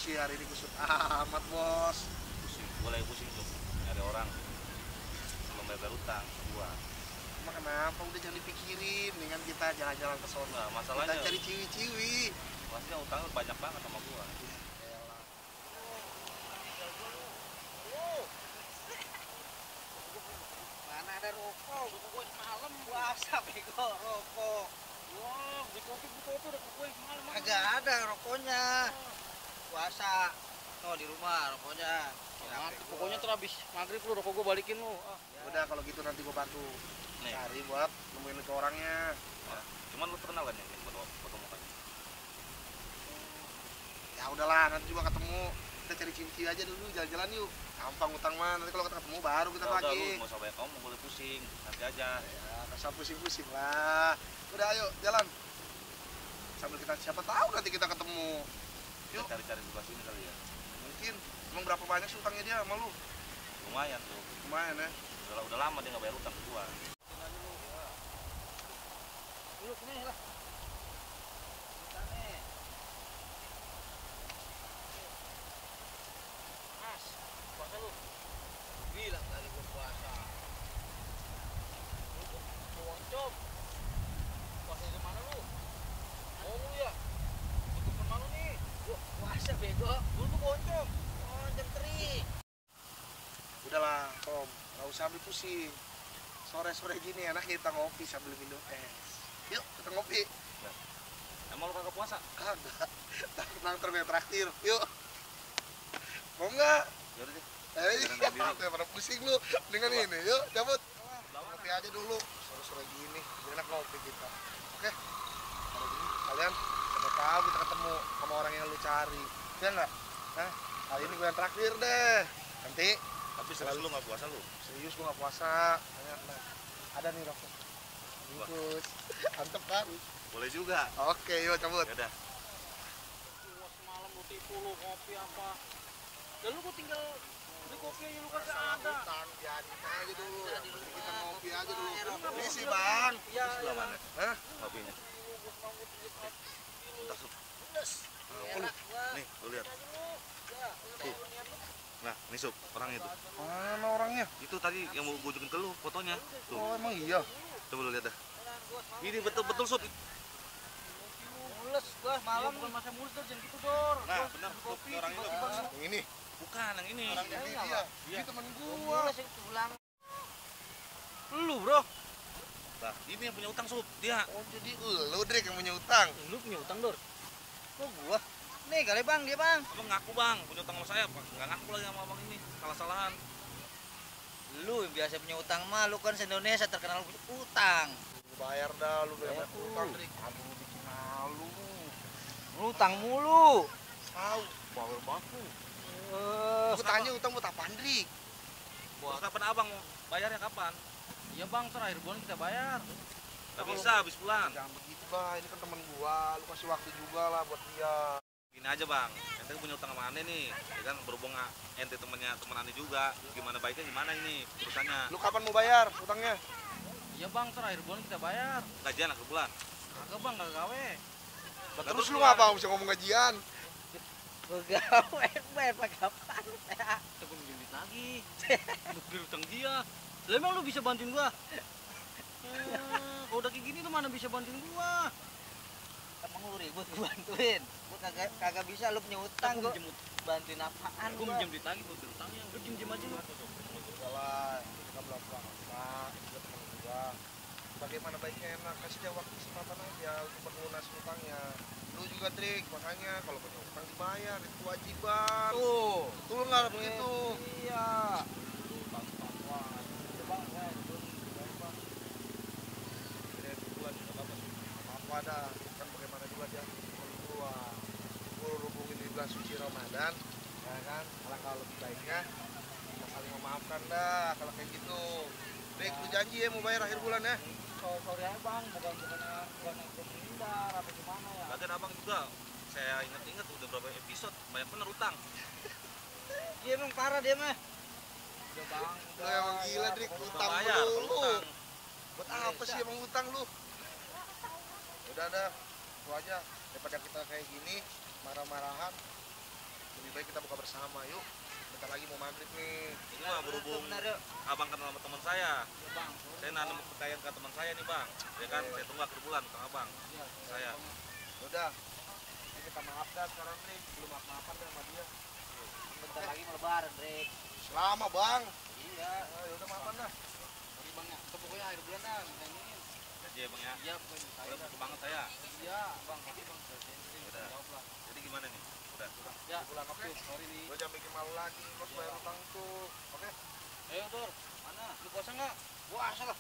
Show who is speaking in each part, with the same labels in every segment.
Speaker 1: sih hari ini kusut amat bos.
Speaker 2: Pusing, gue lagi pusing tuh nyari orang belum bayar utang ke gua.
Speaker 1: Emang kenapa udah jangan dipikirin, dengan kita jalan-jalan ke sono.
Speaker 2: Nah, masalahnya
Speaker 1: Kita cari ciwi-ciwi.
Speaker 2: maksudnya utangnya banyak banget sama gua.
Speaker 3: Mana ada rokok? Gue semalam puasa bego rokok.
Speaker 4: Wah, beli kopi udah gue semalam.
Speaker 3: Kagak ada rokoknya. Puasa. No di rumah rokoknya.
Speaker 4: Nah, pokoknya terhabis maghrib lu rokok gue balikin lu. Ah.
Speaker 1: Udah kalau gitu nanti gua bantu
Speaker 2: Nih,
Speaker 1: cari buat nemuin itu orangnya.
Speaker 2: ya. Cuman lu terkenal kan ya foto mukanya?
Speaker 1: Ya udahlah, nanti juga ketemu. Kita cari ciwi-ciwi aja dulu, jalan-jalan yuk. Gampang utang mah, nanti kalau kita ketemu baru kita
Speaker 2: Udah,
Speaker 1: bagi.
Speaker 2: lu nggak usah banyak ngomong, boleh pusing, nanti aja.
Speaker 1: Ya, kasih pusing-pusing lah. Udah ayo jalan. Sambil kita siapa tahu nanti kita ketemu.
Speaker 2: Kita cari-cari di sebelah sini kali ya.
Speaker 1: Mungkin. Emang berapa banyak sih utangnya dia sama lu?
Speaker 2: Lumayan tuh.
Speaker 1: Lumayan ya.
Speaker 2: Udah lama dia nggak bayar utang ke gua.
Speaker 4: Lu sini lah. Mas, puasa lu.
Speaker 3: Bilang tadi gue puasa.
Speaker 4: Boncom. Puasa di mana lu? Oh lu ya. Untuk teman lu nih.
Speaker 3: Gua puasa bego.
Speaker 4: Lu tuh boncom.
Speaker 3: Oh jam 3.
Speaker 1: Udahlah, Tom. Nggak usah ambil pusing. Sore-sore gini enak kita ngopi sambil minum es. Yuk, kita ngopi.
Speaker 2: Emang lu kagak puasa?
Speaker 1: Kagak. Nang terus traktir. Yuk. Mau nggak?
Speaker 2: Yaudah deh.
Speaker 1: Sampai pada pusing lu dengan ini. Yuk, cabut. Ngopi aja dulu. Sore-sore gini, enak ngopi kita. Oke? Kalau gini, kalian siapa tahu kita ketemu sama orang yang lu cari. Ya nggak? Nah, kali ini gue yang traktir deh. Nanti
Speaker 2: Tapi serius lu nggak puasa lu?
Speaker 1: serius gue nggak puasa. Nah, ada nih rokok. Bungkus. Mantep kan?
Speaker 2: Boleh juga.
Speaker 1: Oke, yuk cabut.
Speaker 2: Yaudah.
Speaker 4: Gua semalam lu tipu lu kopi apa. Dan lu gua tinggal beli kopi aja lu kagak ada.
Speaker 1: Utang biarin aja dulu. Yang penting kita ngopi aja dulu.
Speaker 4: Rokok.
Speaker 1: Ini sih bang.
Speaker 4: Iya,
Speaker 2: Sebelah mana?
Speaker 1: Hah?
Speaker 2: Kopinya. Bentar, Sup.
Speaker 3: Enak gua.
Speaker 2: Nih, lu lihat. Tuh. Nah, ini Sup, orangnya tuh.
Speaker 1: Mana orangnya?
Speaker 2: Itu tadi yang mau gue tunjukin ke lu fotonya. Tuh,
Speaker 1: Oh emang iya.
Speaker 2: coba lu lihat dah. Ini betul-betul Sup.
Speaker 4: Mules gua malam bukan masa mules Dor, jangan gitu Dor.
Speaker 2: Nah,
Speaker 4: Gua
Speaker 2: benar,
Speaker 4: beli kopi
Speaker 2: orang itu.
Speaker 4: tiba-tiba lu
Speaker 1: Yang ini.
Speaker 2: Bukan yang ini.
Speaker 1: Orang ini dia. Dia temen gua.
Speaker 3: Mules itu pulang.
Speaker 4: lu, Bro.
Speaker 2: Nah, ini yang punya utang Sup, dia.
Speaker 1: Oh jadi lu Drik yang punya utang.
Speaker 4: Lu punya utang, Dor.
Speaker 3: Kok gua? Nih kali bang dia bang.
Speaker 2: Abang ngaku bang, punya utang sama saya. Nggak ngaku lagi sama abang ini, salah-salahan.
Speaker 3: Lu yang biasa punya utang mah, lu kan se-Indonesia terkenal punya utang.
Speaker 1: Lu bayar dah lu
Speaker 3: Bayar
Speaker 1: banyak utang Drik. Aduh bikin malu.
Speaker 3: Lu utang mulu.
Speaker 1: Tahu.
Speaker 4: Bawel banget lu.
Speaker 1: Gua tanya utang buat apaan Drik?
Speaker 2: Terus kapan abang mau bayarnya kapan?
Speaker 4: Iya, Bang, terakhir bulan kita bayar.
Speaker 2: Nggak bisa habis bulan.
Speaker 1: Jangan begitu bah, ini kan temen gua. Lu kasih waktu juga lah buat dia.
Speaker 2: Gini aja bang, ente punya utang sama Ane nih, ya kan berhubung ente temennya temen Ane juga, gimana baiknya gimana ini urusannya?
Speaker 1: Lu kapan mau bayar utangnya?
Speaker 4: Iya, Bang, terakhir bulan kita bayar.
Speaker 2: Gajian akhir bulan.
Speaker 4: Kagak, Bang, kagak gawe.
Speaker 1: Lah, terus lu ngapa bisa ngomong gajian?
Speaker 3: Begawe bayar pakai apaan?
Speaker 4: Kita gua minjem duit lagi. Untuk beli utang dia. Lah emang lu bisa bantuin gua? Kalau udah kayak gini lu mana bisa bantuin gua?
Speaker 3: Emang lu ribut gua bantuin. Gua kagak bisa lu punya utang gua. Bantuin apaan
Speaker 4: Gua
Speaker 3: gua?
Speaker 4: minjem duit lagi buat beli utangnya. Lu jem aja lu.
Speaker 1: Udah lah, kita belum lama. Dia temen gua. Bagaimana baiknya enak, kasih dia waktu kesempatan aja untuk berlunas utangnya. Lu juga Drik, makanya kalau punya utang dibayar, itu kewajiban.
Speaker 4: Tuh.
Speaker 1: Betul nggak begitu?
Speaker 4: Iya.
Speaker 1: Apa dah, kan bagaimana juga dia temen gua. Gua hubungin di bulan suci Ramadan, ya kan? Alangkah lebih baiknya kita saling memaafkan dah kalau kayak gitu. Drik, lu janji ya mau bayar akhir bulan ya?
Speaker 4: Sorry aja, Bang, bukan yang menghindar apa gimana ya.
Speaker 2: Lagian abang juga, saya inget-inget udah berapa episode, banyak bener utang.
Speaker 3: Dia emang parah dia mah.
Speaker 4: Udah, Bang.
Speaker 1: Lu emang gila Drik, utang
Speaker 2: bayar,
Speaker 1: lu.
Speaker 2: utang.
Speaker 1: Buat apa sih emang utang lu? Udah dah, itu aja daripada kita kayak gini marah-marahan. lebih baik kita buka bersama yuk. Bentar lagi mau maghrib nih.
Speaker 2: Ini mah berhubung
Speaker 3: Benar yuk.
Speaker 2: abang kenal sama teman saya.
Speaker 4: Ya, Bang.
Speaker 2: Saya nanam kepercayaan ke teman saya nih bang. Ya kan, saya tunggu akhir bulan kang abang.
Speaker 4: Iya.
Speaker 2: Saya.
Speaker 1: Udah. Ini kita maaf dah sekarang nih. Belum maaf-maafan dah sama dia.
Speaker 3: Bentar lagi mau lebaran, Rek.
Speaker 1: Selama bang.
Speaker 3: Iya.
Speaker 1: Ya udah maafan dah.
Speaker 4: Tapi Bang ya, itu pokoknya akhir bulan dah mintain.
Speaker 2: Jadi ya bang ya.
Speaker 4: Iya, pokoknya
Speaker 2: Saya
Speaker 4: mintain.
Speaker 2: butuh banget saya.
Speaker 4: Iya, Bang. Tapi Bang
Speaker 2: Udah.
Speaker 4: jawab lah.
Speaker 2: Jadi gimana nih? Udah.
Speaker 4: Ya,
Speaker 1: Bulan oke.
Speaker 4: sorry nih.
Speaker 1: Lo jangan bikin malu lagi. Lo harus bayar utang tuh. Oke.
Speaker 4: Ayo, Tur. Mana? Lu puasa enggak? Puasa lah.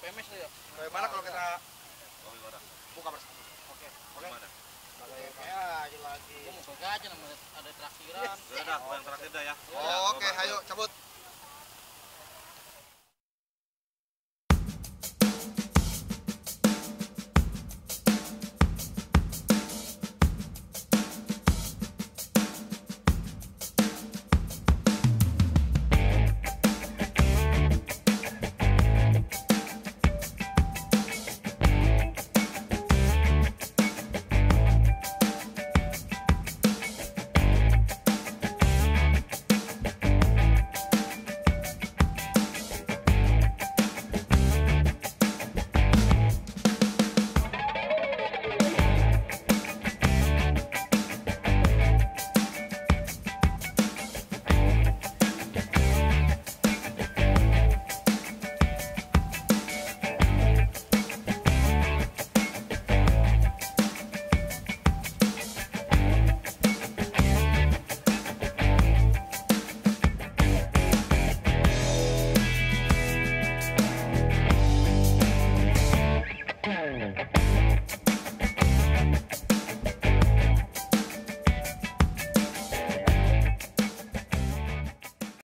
Speaker 4: PMS lu ya?
Speaker 1: Bagaimana kalau kita
Speaker 2: Oh gimana?
Speaker 1: buka bersama?
Speaker 4: Oke.
Speaker 2: Gimana?
Speaker 3: Kayak aja lagi.
Speaker 4: Gua mau pergi aja namanya ada traktiran.
Speaker 2: Udah dah, gua yang terakhir dah ya.
Speaker 1: Oh, oke, ayo cabut.